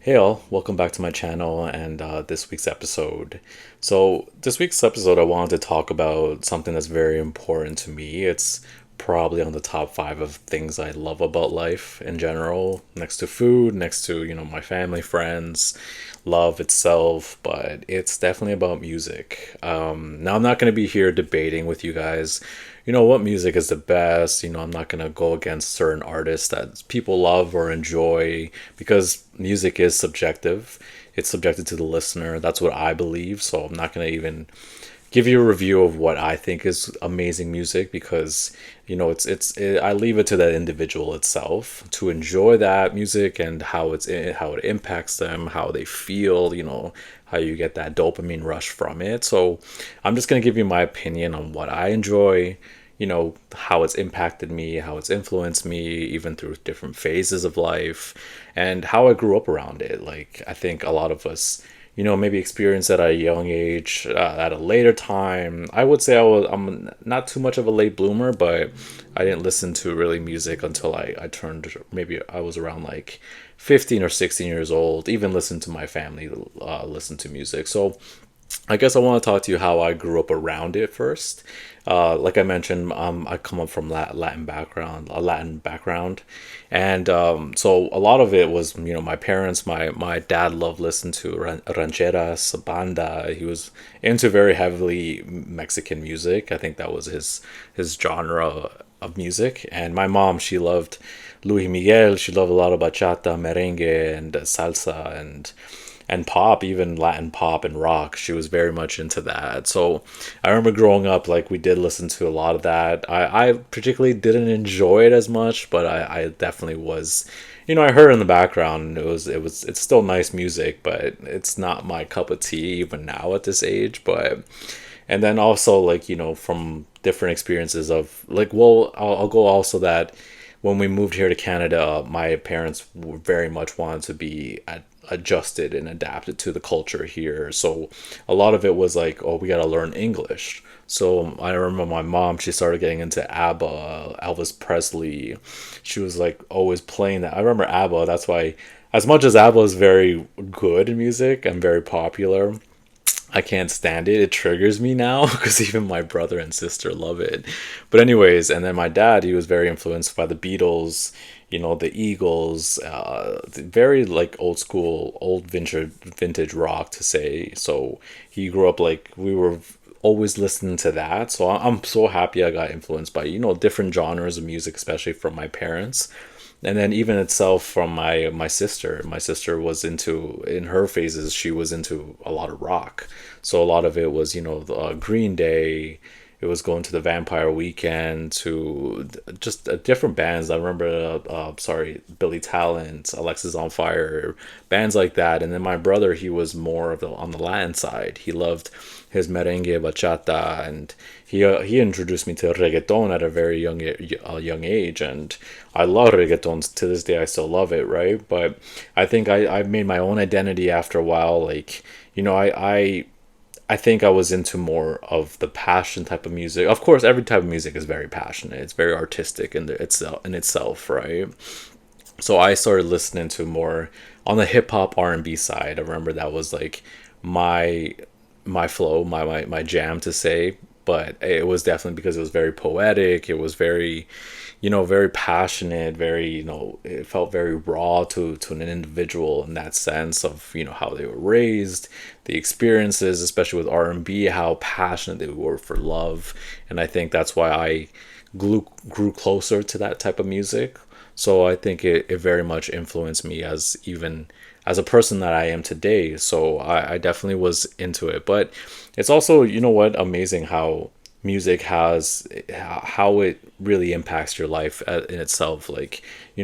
Hey all, welcome back to my channel and this week's episode. So, this week's episode, I wanted to talk about something that's very important to me. It's probably on the top five of things I love about life in general, next to food, next to, my family, friends, love itself, but it's definitely about music. Now, I'm not going to be here debating with you guys what music is the best. I'm not going to go against certain artists that people love or enjoy because music is subjective. It's subjected to the listener. That's what I believe. So I'm not going to even give you a review of what I think is amazing music because I leave it to that individual itself to enjoy that music and how it impacts them, how they feel, how you get that dopamine rush from it. So I'm just going to give you my opinion on what I enjoy, how it's impacted me, how it's influenced me, even through different phases of life, and how I grew up around it. Like, I think a lot of us, maybe experience at a young age, at a later time. I would say I'm not too much of a late bloomer, but I didn't listen to really music until I turned, maybe I was around like 15 or 16 years old, even listen to my family, listen to music. So I guess I want to talk to you how I grew up around it first. Like I mentioned, I come up from a Latin background, and so a lot of it was, my parents, my dad loved listening to rancheras, banda. He was into very heavily Mexican music. I think that was his genre of music, and my mom, she loved Luis Miguel. She loved a lot of bachata, merengue, and salsa, and pop, even Latin pop and rock. She was very much into that. So I remember growing up, like, we did listen to a lot of that. I particularly didn't enjoy it as much, but I definitely was, I heard it in the background. It's still nice music, but it's not my cup of tea even now at this age. But and then also, like, from different experiences of, like, well, I'll go also that when we moved here to Canada, my parents very much wanted to be adjusted and adapted to the culture here. So a lot of it was like, oh, we got to learn English. So I remember my mom, she started getting into ABBA, Elvis Presley. She was like always playing that. I remember ABBA. That's why, as much as ABBA is very good in music and very popular, I can't stand it. It triggers me now because even my brother and sister love it. But anyways, and then my dad, he was very influenced by the Beatles, the Eagles, very like old school, old vintage rock to say. So he grew up like we were always listening to that. So I'm so happy I got influenced by, different genres of music, especially from my parents. And then even itself from my sister. My sister was into, in her phases, she was into a lot of rock. So a lot of it was, Green Day. It was going to the Vampire Weekend, to just different bands. I remember, Billy Talent, Alexis on Fire, bands like that. And then my brother, he was more of on the Latin side. He loved his merengue, bachata, and he introduced me to reggaeton at a very young age, and I love reggaeton to this day. I still love it, right? But I think I made my own identity after a while. Like, I think I was into more of the passion type of music. Of course, every type of music is very passionate. It's very artistic in itself, right? So I started listening to more on the hip hop R&B side. I remember that was like my my flow, my jam to say. But it was definitely because it was very poetic. It was very, very passionate, very, it felt very raw to an individual in that sense of, how they were raised, the experiences, especially with R&B, how passionate they were for love. And I think that's why I grew closer to that type of music. So I think it very much influenced me as a person that I am today. So I definitely was into it. But it's also, what, amazing how music has, how it really impacts your life in itself. Like,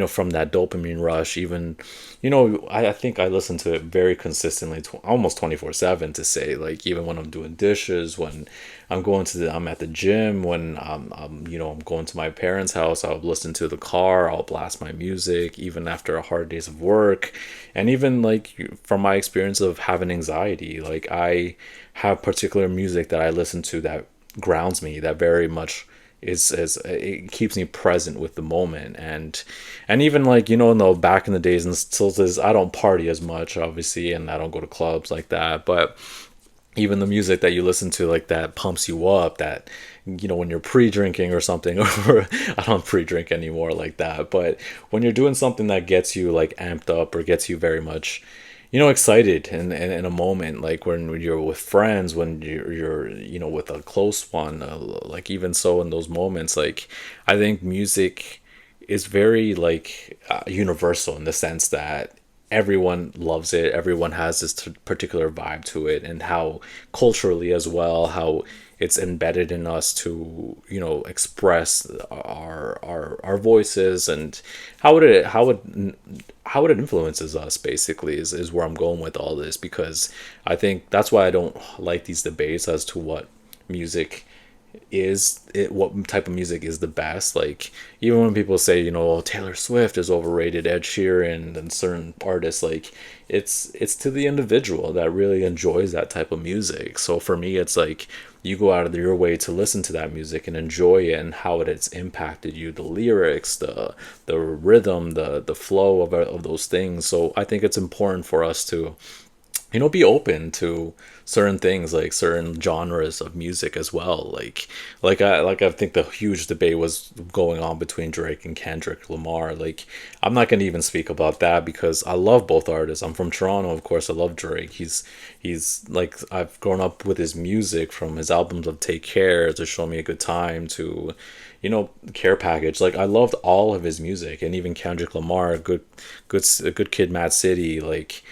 from that dopamine rush, even, I think I listen to it very consistently, almost 24/7 to say, like, even when I'm doing dishes, when I'm at the gym, when I'm going to my parents' house, I'll listen to the car, I'll blast my music, even after a hard days of work. And even like from my experience of having anxiety, like, I have particular music that I listen to that grounds me, that very much is it keeps me present with the moment. And even like, in the back in the days, and still says, I don't party as much obviously, and I don't go to clubs like that, but even the music that you listen to, like, that pumps you up, that, when you're pre-drinking or something, or I don't pre-drink anymore like that, but when you're doing something that gets you like amped up or gets you very much, excited in a moment, like when you're with friends, when you're with a close one, like, even so in those moments, like, I think music is very like universal in the sense that everyone loves it. Everyone has this particular vibe to it, and how culturally as well, how it's embedded in us to, express our voices, and how it influences us basically is where I'm going with all this, because I think that's why I don't like these debates as to music what type of music is the best. Like, even when people say, oh, Taylor Swift is overrated, Ed Sheeran, and certain artists, like, it's to the individual that really enjoys that type of music. So for me, it's like, you go out of your way to listen to that music and enjoy it, and how it's impacted you, the lyrics, the rhythm, the flow of those things. So I think it's important for us to, be open to certain things, like certain genres of music as well. Like I think the huge debate was going on between Drake and Kendrick Lamar. Like, I'm not gonna even speak about that because I love both artists. I'm from Toronto, of course. I love Drake. He's like, I've grown up with his music, from his albums of Take Care to Show Me a Good Time to, Care Package. Like, I loved all of his music, and even Kendrick Lamar, a good kid, Mad City, like,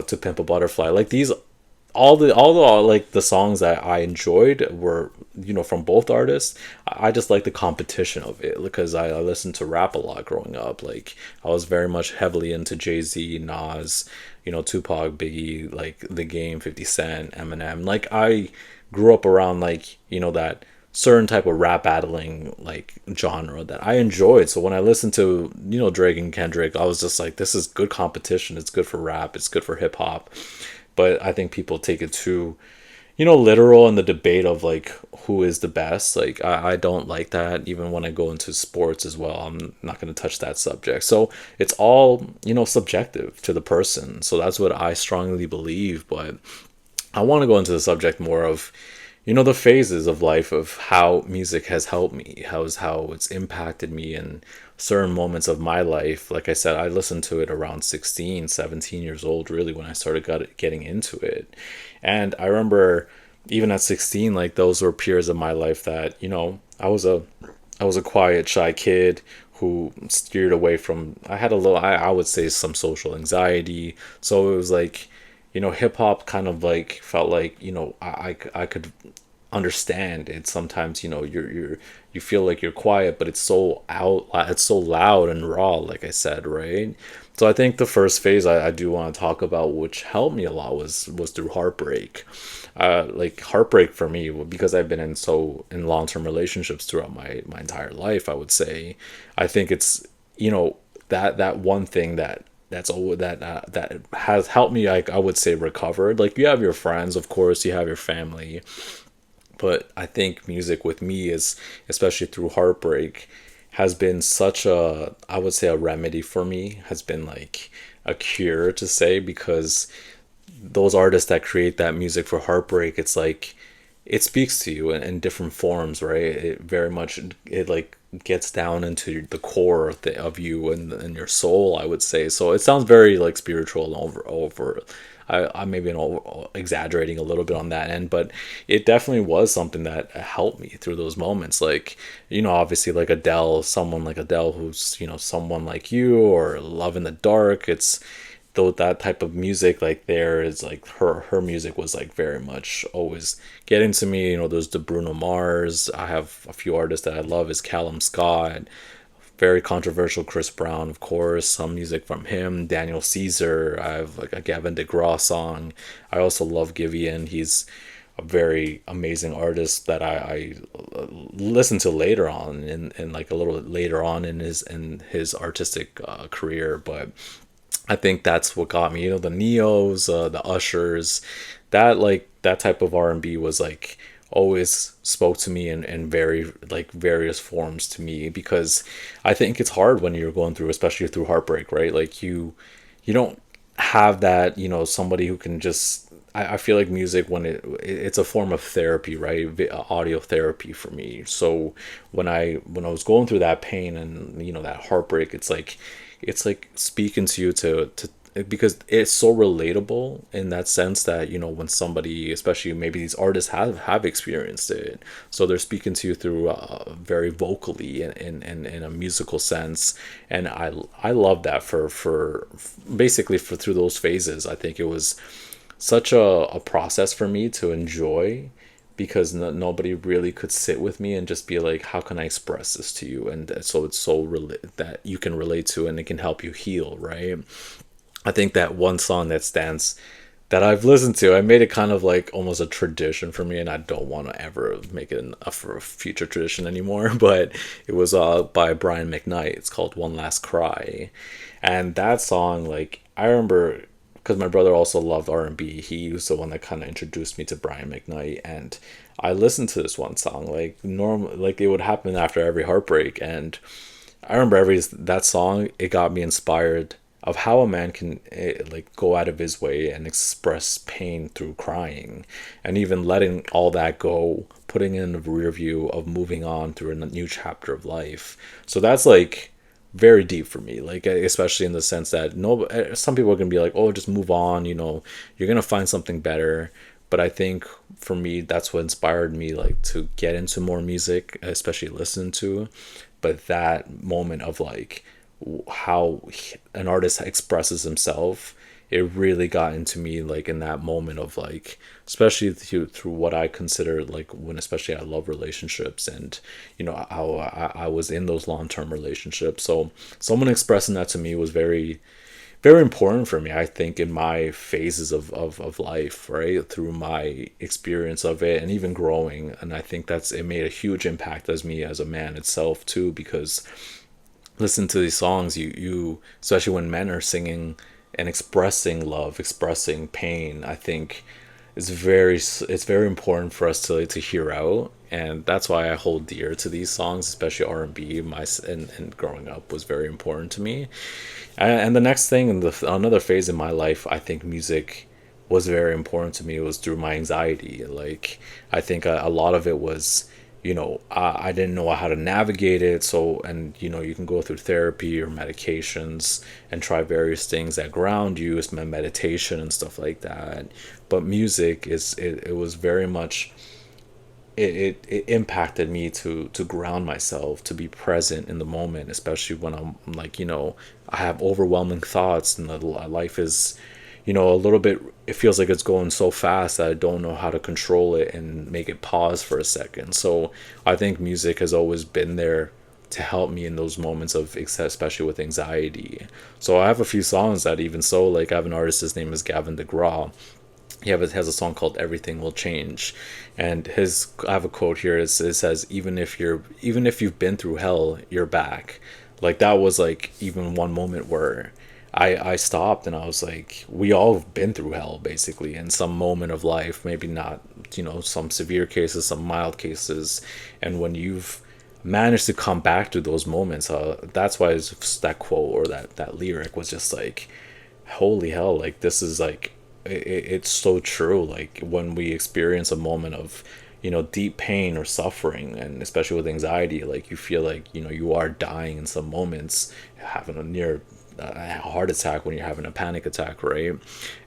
To Pimp a Butterfly. Like, these, all the like the songs that I enjoyed were, from both artists. I just like the competition of it, because I listened to rap a lot growing up. Like, I was very much heavily into Jay-Z, Nas, Tupac, Biggie, like The Game, 50 Cent, Eminem. Like, I grew up around, like, that certain type of rap battling like genre that I enjoyed. So when I listened to, Drake and Kendrick, I was just like, this is good competition. It's good for rap. It's good for hip hop. But I think people take it too, literal in the debate of like who is the best. Like, I don't like that. Even when I go into sports as well, I'm not going to touch that subject. So it's all, subjective to the person. So that's what I strongly believe. But I want to go into the subject more of, the phases of life, of how music has helped me, how it's impacted me in certain moments of my life. Like I said, I listened to it around 16, 17 years old, really, when I started getting into it. And I remember, even at 16, like, those were periods of my life that, I was a quiet, shy kid who steered away from, I had a little, I would say, some social anxiety. So it was like, hip hop kind of like felt like, I could understand it. Sometimes, you feel like you're quiet, but it's so loud and raw, like I said, right? So I think the first phase I do want to talk about, which helped me a lot, was through heartbreak. Like, heartbreak for me, because I've been in long-term relationships throughout my entire life, I would say, I think it's, that one thing that has helped me, like, I would say, recovered. Like, you have your friends, of course, you have your family, but I think music with me is, especially through heartbreak, has been such a, I would say, a remedy for me, has been like a cure to say, because those artists that create that music for heartbreak, it's like, it speaks to you in different forms, right? It very much, it like gets down into the core of you and your soul, I would say. So it sounds very like spiritual and over. I maybe exaggerating a little bit on that end, but it definitely was something that helped me through those moments. Like, obviously, like Adele, someone like Adele, who's, someone like you, or Love in the Dark. It's, though, that type of music, like, there is like, her music was like very much always getting to me. There's the Bruno Mars. I have a few artists that I love, is Callum Scott, very controversial Chris Brown, of course, some music from him, Daniel Caesar. I have like a Gavin DeGraw song. I also love Giveon. He's a very amazing artist that I listen to later on, and like a little later on in his artistic career. But I think that's what got me. The Neos, the Ushers, that, like, that type of R&B was like always spoke to me in very like various forms to me, because I think it's hard when you're going through, especially through heartbreak, right? Like you don't have that, somebody who can just, I feel like music, when it's a form of therapy, right? Audio therapy for me. So when I was going through that pain and that heartbreak, it's like speaking to you to because it's so relatable in that sense that when somebody, especially maybe these artists, have experienced it, so they're speaking to you through very vocally in a musical sense. And I love that for basically for through those phases. I think it was such a process for me to enjoy, because nobody really could sit with me and just be like, how can I express this to you? And so it's so that you can relate to, and it can help you heal, right? I think that one song that stands, that I've listened to, I made it kind of like almost a tradition for me, and I don't want to ever make it for a future tradition anymore. But it was by Brian McKnight. It's called "One Last Cry," and that song, like, I remember, because my brother also loved R&B. He was the one that kind of introduced me to Brian McKnight, and I listened to this one song like normal, like it would happen after every heartbreak. And I remember that song, it got me inspired of how a man can like go out of his way and express pain through crying, and even letting all that go, putting it in the rear view of moving on through a new chapter of life. So that's like very deep for me, like especially in the sense that no, some people can be like, oh, just move on, you're gonna find something better. But I think for me, that's what inspired me, like, to get into more music, especially listen to. But that moment of like how an artist expresses himself, it really got into me, like in that moment of like, especially through what I consider, like, when especially I love relationships, and how I was in those long-term relationships. So someone expressing that to me was very, very important for me, I think, in my phases of life, right, through my experience of it, and even growing. And I think it made a huge impact as me as a man itself too, because listen to these songs, you especially when men are singing and expressing love, expressing pain, I think it's very important for us to hear out. And that's why I hold dear to these songs, especially R&B. And growing up was very important to me. And the next thing, and another phase in my life, I think music was very important to me, was through my anxiety. Like, I think a lot of it was, I didn't know how to navigate it. So, and you can go through therapy or medications and try various things that ground you, it's meditation and stuff like that. But music it was very much, it impacted me to ground myself, to be present in the moment, especially when I'm like, I have overwhelming thoughts, and the life is, a little bit, it feels like it's going so fast that I don't know how to control it and make it pause for a second. So I think music has always been there to help me in those moments of, especially with anxiety. So I have a few songs that, even so, like, I have an artist, his name is Gavin DeGraw. Has a song called "Everything Will Change," and I have a quote here. It says, even if you've been through hell, you're back." Like, that was like even one moment where I stopped, and I was like, we all have been through hell basically in some moment of life, maybe not, some severe cases, some mild cases. And when you've managed to come back to those moments, that's why that quote, or that lyric was just like, holy hell, like, this is like, it's so true. Like, when we experience a moment of, deep pain or suffering, and especially with anxiety, like, you feel like, you are dying in some moments, having a near heart attack, when you're having a panic attack, right?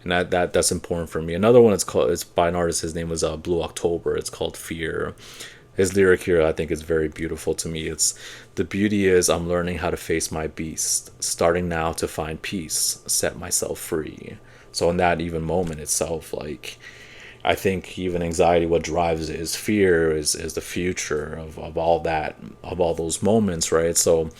And that's important for me. Another one, it's by an artist, his name was Blue October. It's called "Fear." His lyric here, I think, is very beautiful to me. It's, "The beauty is I'm learning how to face my beast, starting now to find peace, set myself free." So in that even moment itself, like, I think even anxiety, what drives it is fear, is the future of all that, of all those moments, right? So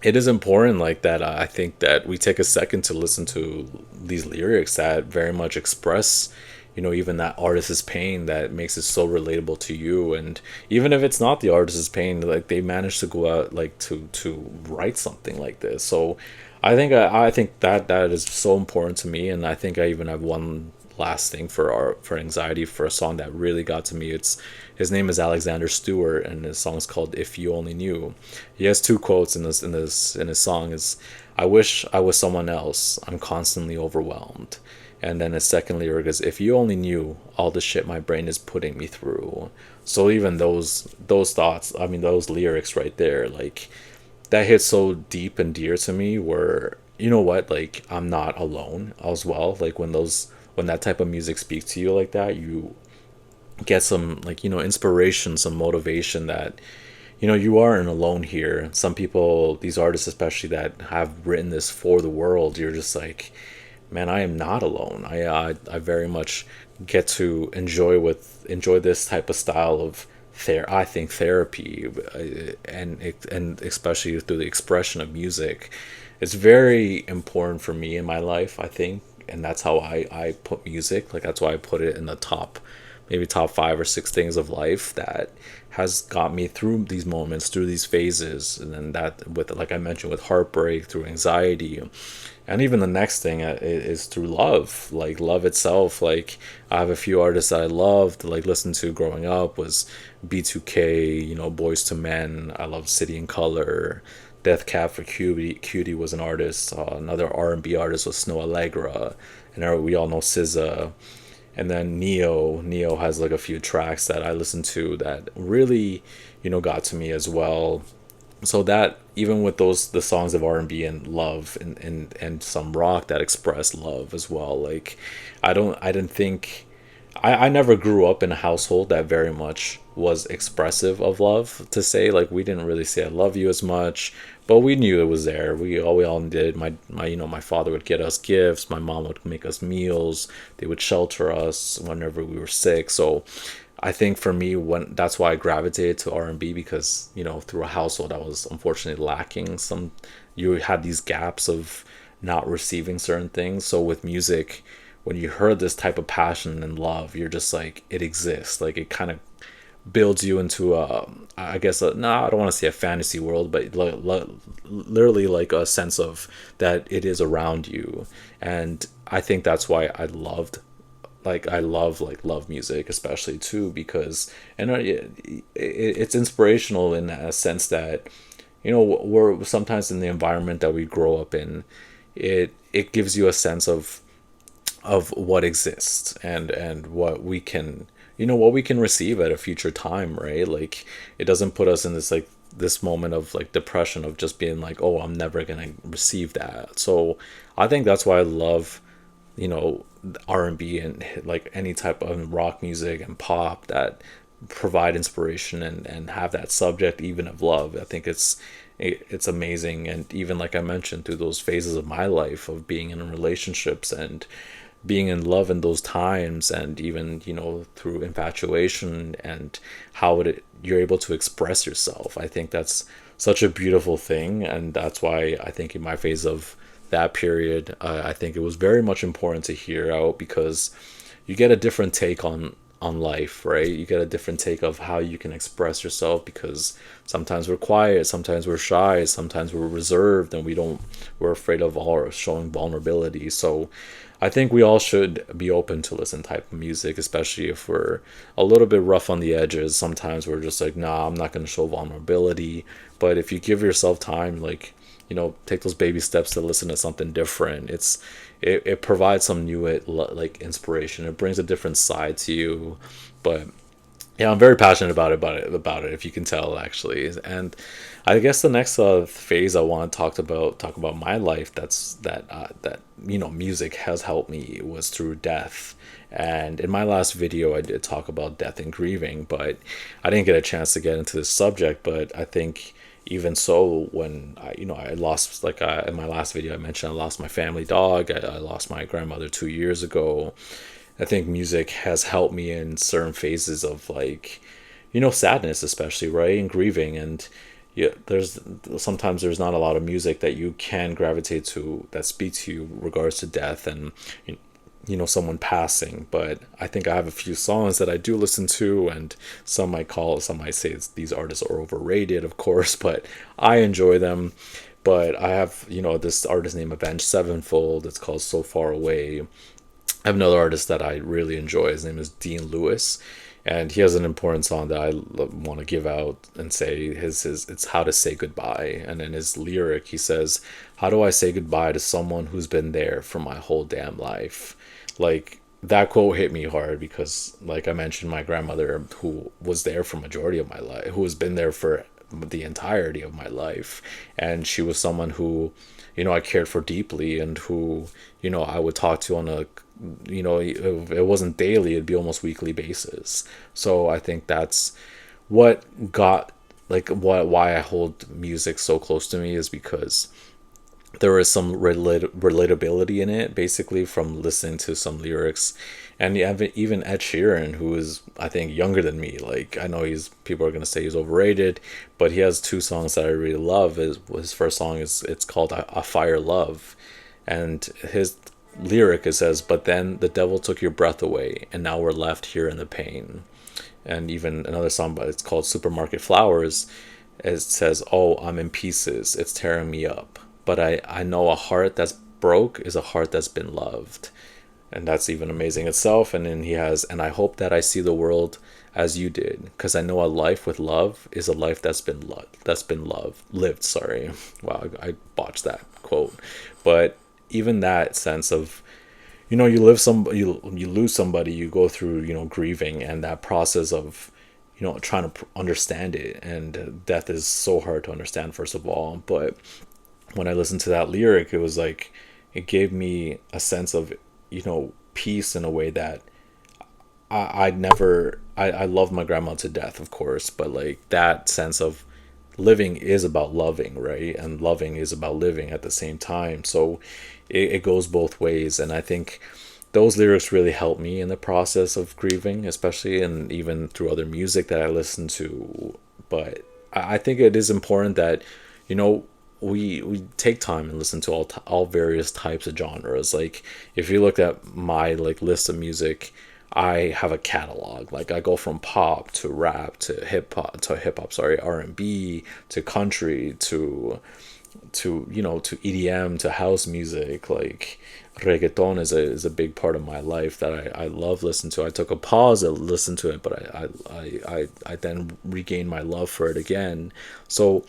it is important, like, that I think that we take a second to listen to these lyrics that very much express, even that artist's pain, that makes it so relatable to you. And even if it's not the artist's pain, like, they managed to go out, like, to write something like this. So I think that is so important to me. And I think I even have one last thing for anxiety, for a song that really got to me. It's his name is Alexander Stewart, and his song's called "If You Only Knew." He has two quotes in his song. Is "I wish I was someone else. I'm constantly overwhelmed." And then his second lyric is, "If you only knew all the shit my brain is putting me through." So even those thoughts, I mean those lyrics right there, like that hit so deep and dear to me, where you know what, like I'm not alone as well. Like when that type of music speaks to you like that, you get some, like, inspiration, some motivation that you aren't alone here. Some people, these artists especially that have written this for the world, you're just like, man, I am not alone. I very much get to enjoy this type of style of I think therapy, and especially through the expression of music. It's very important for me in my life, I think, and that's how I put music. Like, that's why I put it in the top, maybe top 5 or 6 things of life that has got me through these moments, through these phases. And then that, with, like I mentioned, with heartbreak, through anxiety, and even the next thing is through love, like love itself. Like, I have a few artists that I loved, like listened to growing up, was B2K, Boys to Men. I love City and Color. Death Cab for Cutie was an artist. Another R&B artist was Snow Allegra, and we all know SZA. And then Neo has like a few tracks that I listened to that really, got to me as well. So that, even with the songs of R&B and love, and some rock that express love as well, like I didn't think, I never grew up in a household that very much was expressive of love, to say. Like, we didn't really say I love you as much, but we knew it was there. We all did. My father would get us gifts, my mom would make us meals, they would shelter us whenever we were sick. So I think for me, when that's why I gravitated to R&B, because through a household that was unfortunately lacking some, you had these gaps of not receiving certain things. So with music, when you heard this type of passion and love, you're just like, it exists. Like, it kind of builds you into I guess, no, I don't want to say a fantasy world, but literally like a sense of that it is around you. And I think that's why I love music, especially too, because, and it's inspirational in a sense that, we're sometimes in the environment that we grow up in, it gives you a sense of what exists, and what we can, what we can receive at a future time, right? Like, it doesn't put us in this, like, this moment of like depression of just being like, oh, I'm never gonna receive that. So I think that's why I love, R&B, and like any type of rock music and pop that provide inspiration, and have that subject even of love. I think it's amazing. And even, like I mentioned, through those phases of my life of being in relationships and being in love in those times, and even through infatuation, and how you're able to express yourself, I think that's such a beautiful thing. And that's why I think in my phase of that period, I think it was very much important to hear out, because you get a different take on life, right? You get a different take of how you can express yourself, because sometimes we're quiet, sometimes we're shy, sometimes we're reserved, and we're afraid of all showing vulnerability. So I think we all should be open to listen type of music, especially if we're a little bit rough on the edges. Sometimes we're just like, nah, I'm not going to show vulnerability. But if you give yourself time, like, take those baby steps to listen to something different, it provides some new, like, inspiration. It brings a different side to you. But yeah, I'm very passionate about it, if you can tell, actually. And I guess the next phase I want to talk about my life, that music has helped me, was through death. And in my last video, I did talk about death and grieving, but I didn't get a chance to get into this subject. But I think, even so, when I lost, like, in my last video I mentioned, I lost my family dog. I lost my grandmother 2 years ago. I think music has helped me in certain phases of, like, sadness, especially, right, and grieving. And yeah, sometimes there's not a lot of music that you can gravitate to that speaks to you regards to death, and someone passing. But I think I have a few songs that I do listen to, and some might say these artists are overrated, of course, but I enjoy them. But I have, this artist named Avenged Sevenfold. It's called So Far Away. I have another artist that I really enjoy. His name is Dean Lewis, and he has an important song that I want to give out and say his it's "How to Say Goodbye." And in his lyric, he says, "How do I say goodbye to someone who's been there for my whole damn life?" Like that quote hit me hard because, like I mentioned, my grandmother, who was there for majority of my life, who has been there for the entirety of my life, and she was someone who, I cared for deeply, and who, I would talk to on a, if it wasn't daily, it'd be almost weekly basis. So I think that's what got, like, why I hold music so close to me, is because there is some relatability in it, basically, from listening to some lyrics. And you have even Ed Sheeran, who is, I think, younger than me. Like, I know people are gonna say he's overrated, but he has two songs that I really love. His first song is, it's called "A Fire Love," and his lyric, it says, "But then the devil took your breath away, and now we're left here in the pain." And even another song, but it's called "Supermarket Flowers." It says, "Oh, I'm in pieces. It's tearing me up. But I know a heart that's broke is a heart that's been loved." And that's even amazing itself. And then he has, "And I hope that I see the world as you did, because I know a life with love is a life lived." Sorry, wow, I botched that quote. But even that sense of, you lose somebody, you go through, grieving, and that process of, trying to understand it. And death is so hard to understand, first of all. But when I listened to that lyric, it was like, it gave me a sense of, peace, in a way that I never, I love my grandma to death, of course, but like that sense of living is about loving, right? And loving is about living at the same time. So it goes both ways. And I think those lyrics really helped me in the process of grieving, especially, and even through other music that I listen to. But I think it is important that, you know, we take time and listen to all various types of genres. Like, if you look at my, like, list of music, I have a catalog. Like, I go from pop to rap to hip hop, sorry, R&B to country to EDM to house music. Like, reggaeton is a big part of my life that I love listening to. I took a pause to listen to it, but I then regained my love for it again. So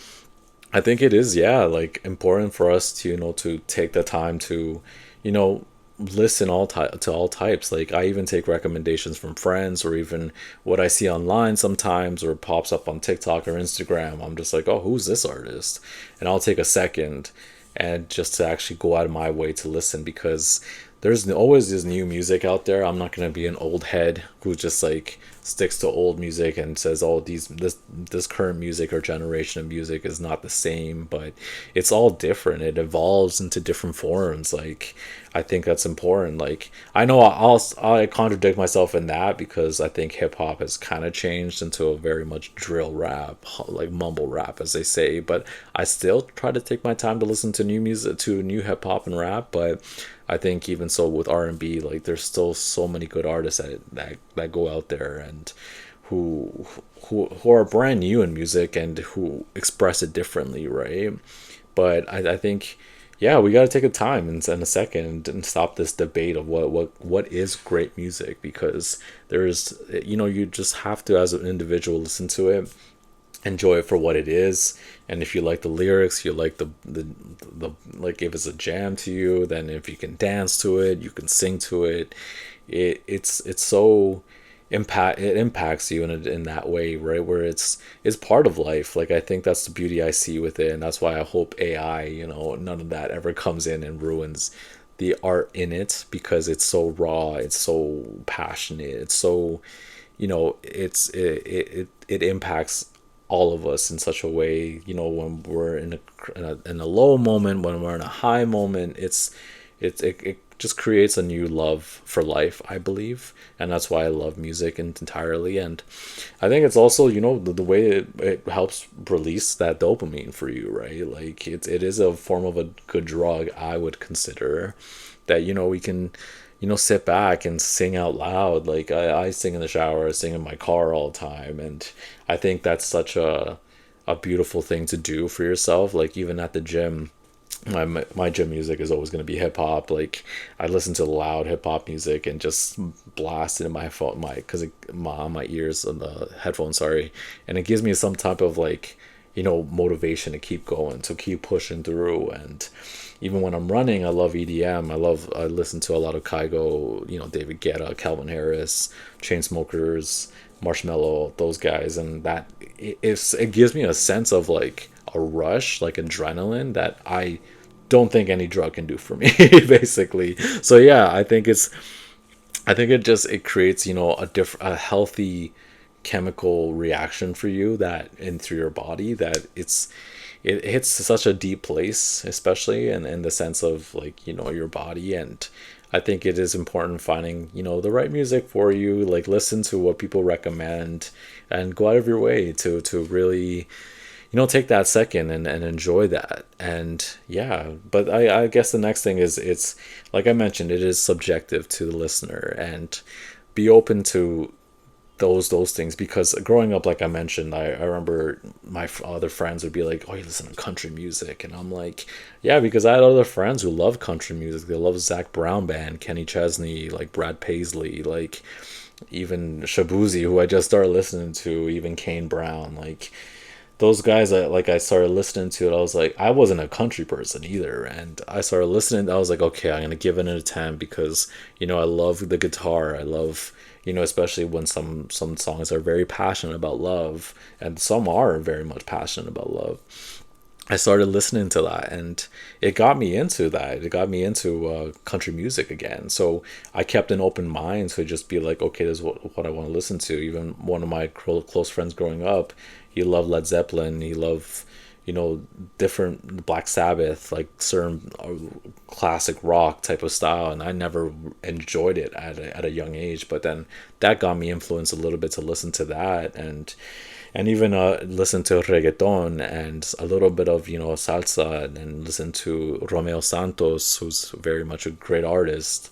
I think it is, yeah, like, important for us to, to take the time to, you know, listen to all types. Like, I even take recommendations from friends, or even what I see online sometimes, or pops up on TikTok or Instagram. I'm just like, oh, who's this artist? And I'll take a second and just to actually go out of my way to listen, because there's always this new music out there. I'm not gonna be an old head who just, like, sticks to old music and says, "Oh, this current music or generation of music is not the same." But it's all different. It evolves into different forms. Like, I think that's important. Like, I know I contradict myself in that, because I think hip hop has kind of changed into a very much drill rap, like mumble rap, as they say. But I still try to take my time to listen to new music, to new hip hop and rap. But I think even so with R&B, like, there's still so many good artists that go out there, and who are brand new in music, and who express it differently, right? But I think, yeah, we got to take a time and a second and stop this debate of what is great music, because there's, you just have to, as an individual, listen to it, enjoy it for what it is. And if you like the lyrics, you like the like, if it's a jam to you, then if you can dance to it, you can sing to it. It's so it impacts you in that way, right? Where it's part of life. Like, I think that's the beauty I see with it, and that's why I hope AI, none of that ever comes in and ruins the art in it, because it's so raw, it's so passionate, it's so, it impacts all of us in such a way. When we're in a low moment, when we're in a high moment, it just creates a new love for life, I believe. And that's why I love music entirely. And I think it's also, the way it helps release that dopamine for you, right? Like, it is a form of a good drug, I would consider, that, we can, sit back and sing out loud. Like, I sing in the shower, I sing in my car all the time. And I think that's such a beautiful thing to do for yourself. Like, even at the gym, My gym music is always going to be hip hop. Like I listen to loud hip hop music and just blast it in my phone, my ears on the headphones. Sorry, and it gives me some type of like motivation to keep going, to keep pushing through. And even when I'm running, I love EDM. I listen to a lot of Kygo, David Guetta, Calvin Harris, Chainsmokers, Marshmello, those guys, and it gives me a sense of like a rush, like adrenaline that I don't think any drug can do for me, basically. So yeah, I think it creates a healthy chemical reaction for you that and through your body that it hits such a deep place, especially in the sense of like your body. And I think it is important finding the right music for you. Like listen to what people recommend and go out of your way to really take that second and enjoy that. And yeah, but I guess the next thing is it's like I mentioned, it is subjective to the listener, and be open to those things. Because growing up, like I mentioned, I remember my other friends would be like, oh, you listen to country music, and I'm like, yeah, because I had other friends who love country music. They love Zach Brown Band, Kenny Chesney, like Brad Paisley, like even Shabuzi, who I just started listening to, even Kane Brown, like those guys that like I started listening to it. I was like, I wasn't a country person either, and I started listening. I was like, okay, I'm gonna give it an attempt because I love the guitar. I love especially when some songs are very passionate about love, and some are very much passionate about love. I started listening to that, and it got me into that. It got me into country music again. So I kept an open mind to just be like, okay, this is what I want to listen to. Even one of my close friends growing up, he loved Led Zeppelin. He loved, different Black Sabbath, like certain classic rock type of style. And I never enjoyed it at a young age. But then that got me influenced a little bit to listen to that. And even listen to reggaeton and a little bit of salsa, and listen to Romeo Santos, who's very much a great artist.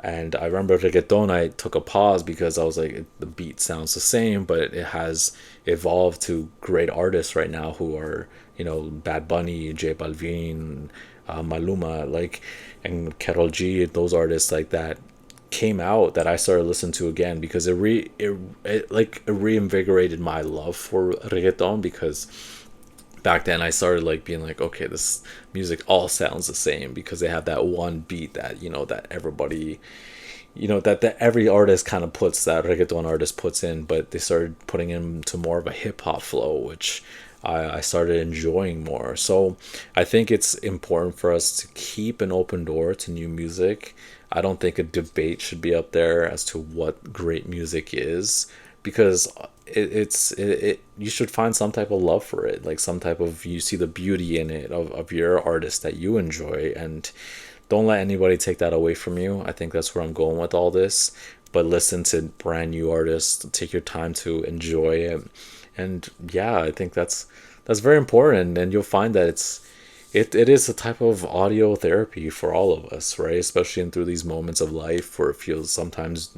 And I remember reggaeton, I took a pause because I was like, the beat sounds the same, but it has evolved to great artists right now who are Bad Bunny, J Balvin, Maluma, like, and Carol G, those artists like that came out that I started listening to again because it reinvigorated my love for reggaeton. Because back then I started like being like, okay, this music all sounds the same because they have that one beat that that everybody that every artist kind of puts, that reggaeton artist puts in, but they started putting into more of a hip hop flow, which I started enjoying more. So I think it's important for us to keep an open door to new music. I don't think a debate should be up there as to what great music is, because you should find some type of love for it, like some type of, you see the beauty in it of your artist that you enjoy, and don't let anybody take that away from you. I think that's where I'm going with all this. But listen to brand new artists, take your time to enjoy it. And yeah, I think that's very important. And you'll find that it is a type of audio therapy for all of us, right? Especially in through these moments of life where it feels sometimes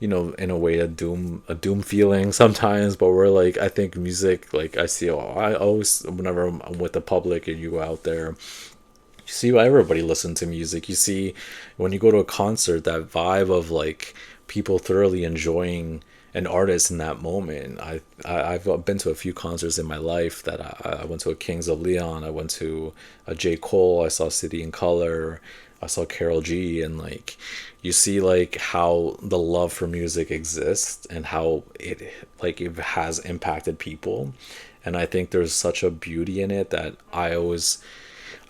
in a way a doom feeling sometimes. But we're like, I think music, like I always, whenever I'm with the public and you go out there, you see everybody listen to music. You see when you go to a concert, that vibe of like people thoroughly enjoying an artist in that moment. I've been to a few concerts in my life that I went to a Kings of Leon. I went to a J. Cole. I saw City in Color. I saw Carol G. And like you see like how the love for music exists and how it has impacted people. And I think there's such a beauty in it that I always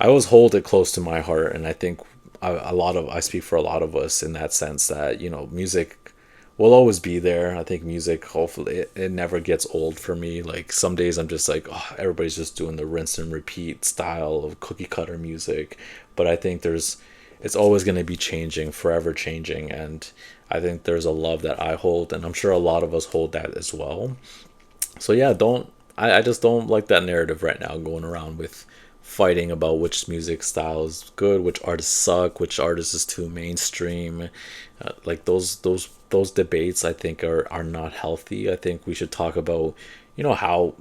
hold it close to my heart. And I think I speak for a lot of us in that sense that music will always be there. I think music, hopefully it never gets old for me. Like some days I'm just like, oh, everybody's just doing the rinse and repeat style of cookie cutter music. But I think it's always going to be changing, forever changing. And I think there's a love that I hold, and I'm sure a lot of us hold that as well. So yeah, I just don't like that narrative right now going around with fighting about which music style is good, which artists suck, which artist is too mainstream. Like those debates I think are not healthy. I think we should talk about you know how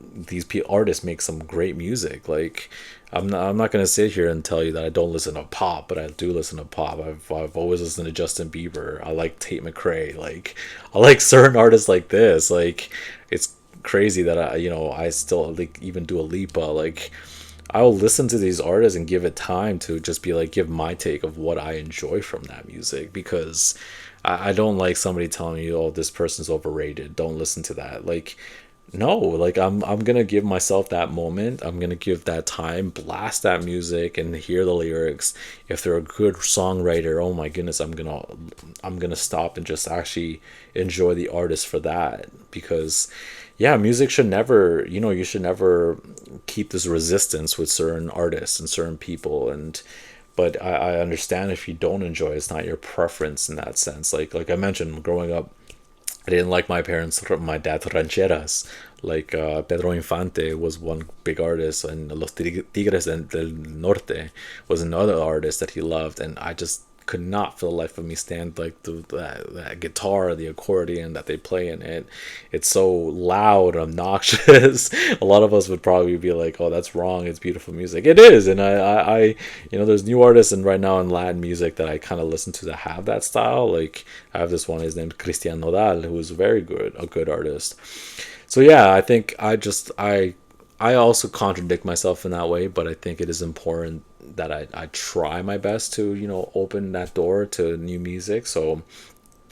artists make some great music. Like I'm not gonna sit here and tell you that I don't listen to pop, but I do listen to pop. I've always listened to Justin Bieber. I like Tate McRae. Like I like certain artists like this. Like it's crazy that I still like even do a Lipa. Like I'll listen to these artists and give it time to just be like give my take of what I enjoy from that music, because I don't like somebody telling me, oh, this person's overrated, don't listen to that. Like no, like I'm gonna give myself that moment. I'm gonna give that time, blast that music and hear the lyrics. If they're a good songwriter, oh my goodness, I'm gonna stop and just actually enjoy the artist for that. Because yeah, music should never, you should never keep this resistance with certain artists and certain people. And but I understand if you don't enjoy it, it's not your preference in that sense. Like I mentioned, growing up, I didn't like my dad's rancheras. Like Pedro Infante was one big artist, and Los Tigres del Norte was another artist that he loved, and I just could not for the life of me stand like that guitar, the accordion that they play in it. It's so loud and obnoxious. A lot of us would probably be like, "Oh, that's wrong. It's beautiful music." It is, and there's new artists and right now in Latin music that I kind of listen to that have that style. Like I have this one, his name's Cristian Nodal, who is a good artist. So yeah, I think I also contradict myself in that way, but I think it is important that I try my best to, open that door to new music. So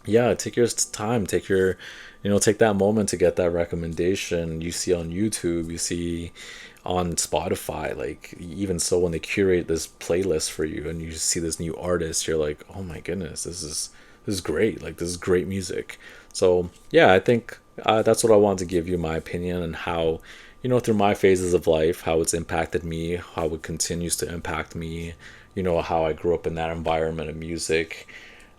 yeah, take your time, take that moment to get that recommendation you see on YouTube, you see on Spotify. Like even so, when they curate this playlist for you and you see this new artist, you're like, oh my goodness, this is great. Like this is great music. So yeah, I think that's what I wanted to give you my opinion and how, through my phases of life, how it's impacted me, how it continues to impact me, how I grew up in that environment of music.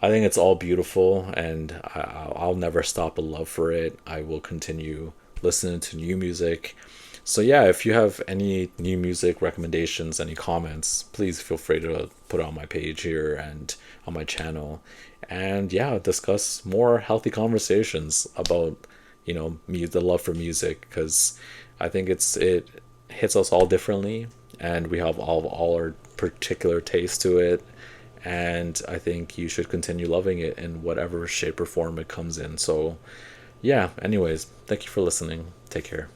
I think it's all beautiful, and I'll never stop a love for it. I will continue listening to new music. So yeah, if you have any new music recommendations, any comments, please feel free to put it on my page here and on my channel. And yeah, discuss more healthy conversations about, the love for music, because I think it hits us all differently, and we have all our particular taste to it. And I think you should continue loving it in whatever shape or form it comes in. So yeah, anyways, thank you for listening. Take care.